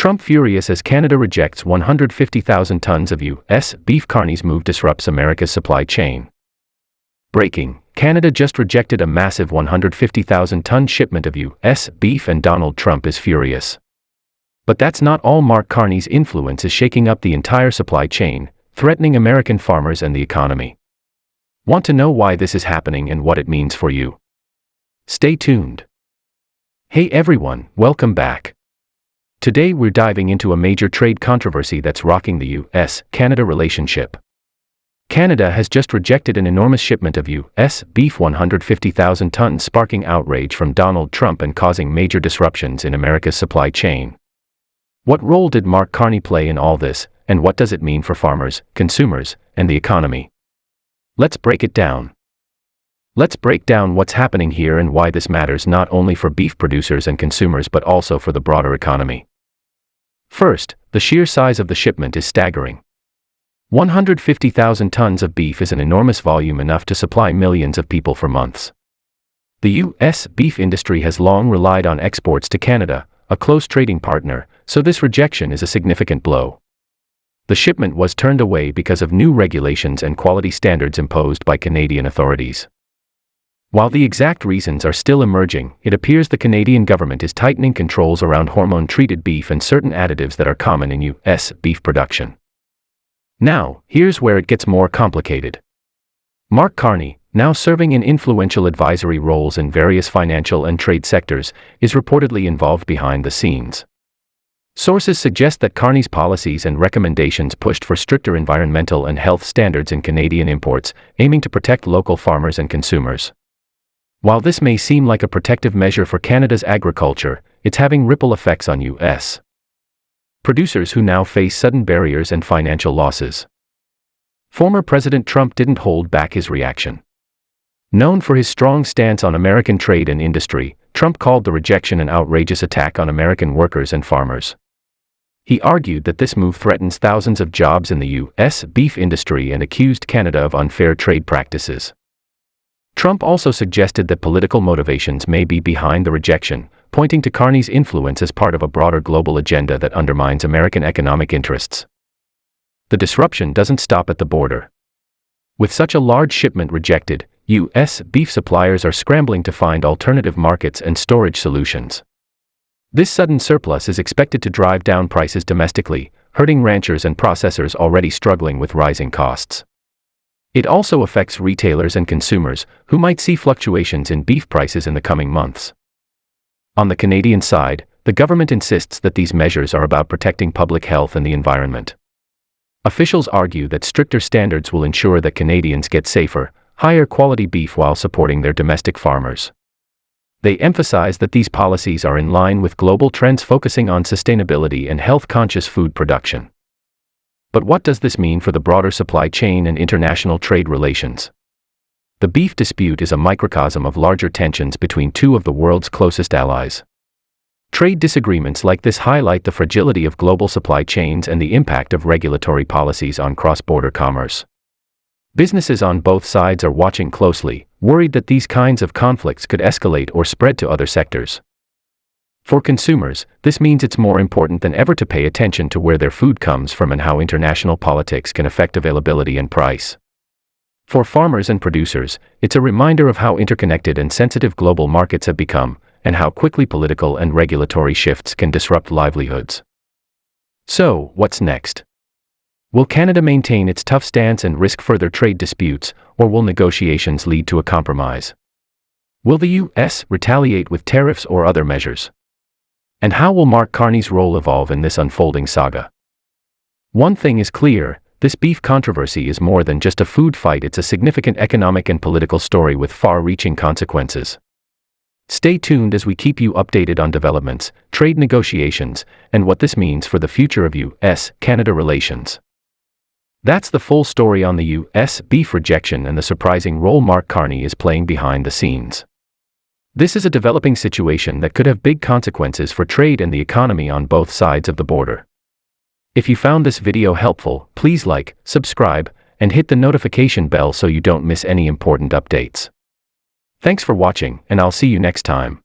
Trump furious as Canada rejects 150,000 tons of U.S. beef. Carney's move disrupts America's supply chain. Breaking: Canada just rejected a massive 150,000-ton shipment of U.S. beef and Donald Trump is furious. But that's not all. Mark Carney's influence is shaking up the entire supply chain, threatening American farmers and the economy. Want to know why this is happening and what it means for you? Stay tuned. Hey everyone, welcome back. Today we're diving into a major trade controversy that's rocking the U.S.-Canada relationship. Canada has just rejected an enormous shipment of U.S. beef, 150,000 tons, sparking outrage from Donald Trump and causing major disruptions in America's supply chain. What role did Mark Carney play in all this, and what does it mean for farmers, consumers, and the economy? Let's break it down. Let's break down what's happening here and why this matters not only for beef producers and consumers but also for the broader economy. First, the sheer size of the shipment is staggering. 150,000 tons of beef is an enormous volume, enough to supply millions of people for months. The U.S. beef industry has long relied on exports to Canada, a close trading partner, so this rejection is a significant blow. The shipment was turned away because of new regulations and quality standards imposed by Canadian authorities. While the exact reasons are still emerging, it appears the Canadian government is tightening controls around hormone-treated beef and certain additives that are common in U.S. beef production. Now, here's where it gets more complicated. Mark Carney, now serving in influential advisory roles in various financial and trade sectors, is reportedly involved behind the scenes. Sources suggest that Carney's policies and recommendations pushed for stricter environmental and health standards in Canadian imports, aiming to protect local farmers and consumers. While this may seem like a protective measure for Canada's agriculture, it's having ripple effects on U.S. producers who now face sudden barriers and financial losses. Former President Trump didn't hold back his reaction. Known for his strong stance on American trade and industry, Trump called the rejection an outrageous attack on American workers and farmers. He argued that this move threatens thousands of jobs in the U.S. beef industry and accused Canada of unfair trade practices. Trump also suggested that political motivations may be behind the rejection, pointing to Carney's influence as part of a broader global agenda that undermines American economic interests. The disruption doesn't stop at the border. With such a large shipment rejected, U.S. beef suppliers are scrambling to find alternative markets and storage solutions. This sudden surplus is expected to drive down prices domestically, hurting ranchers and processors already struggling with rising costs. It also affects retailers and consumers, who might see fluctuations in beef prices in the coming months. On the Canadian side, the government insists that these measures are about protecting public health and the environment. Officials argue that stricter standards will ensure that Canadians get safer, higher quality beef while supporting their domestic farmers. They emphasize that these policies are in line with global trends focusing on sustainability and health-conscious food production. But what does this mean for the broader supply chain and international trade relations? The beef dispute is a microcosm of larger tensions between two of the world's closest allies. Trade disagreements like this highlight the fragility of global supply chains and the impact of regulatory policies on cross-border commerce. Businesses on both sides are watching closely, worried that these kinds of conflicts could escalate or spread to other sectors. For consumers, this means it's more important than ever to pay attention to where their food comes from and how international politics can affect availability and price. For farmers and producers, it's a reminder of how interconnected and sensitive global markets have become, and how quickly political and regulatory shifts can disrupt livelihoods. So, what's next? Will Canada maintain its tough stance and risk further trade disputes, or will negotiations lead to a compromise? Will the U.S. retaliate with tariffs or other measures? And how will Mark Carney's role evolve in this unfolding saga? One thing is clear, this beef controversy is more than just a food fight. It's a significant economic and political story with far-reaching consequences. Stay tuned as we keep you updated on developments, trade negotiations, and what this means for the future of U.S.-Canada relations. That's the full story on the U.S. beef rejection and the surprising role Mark Carney is playing behind the scenes. This is a developing situation that could have big consequences for trade and the economy on both sides of the border. If you found this video helpful, please like, subscribe, and hit the notification bell so you don't miss any important updates. Thanks for watching, and I'll see you next time.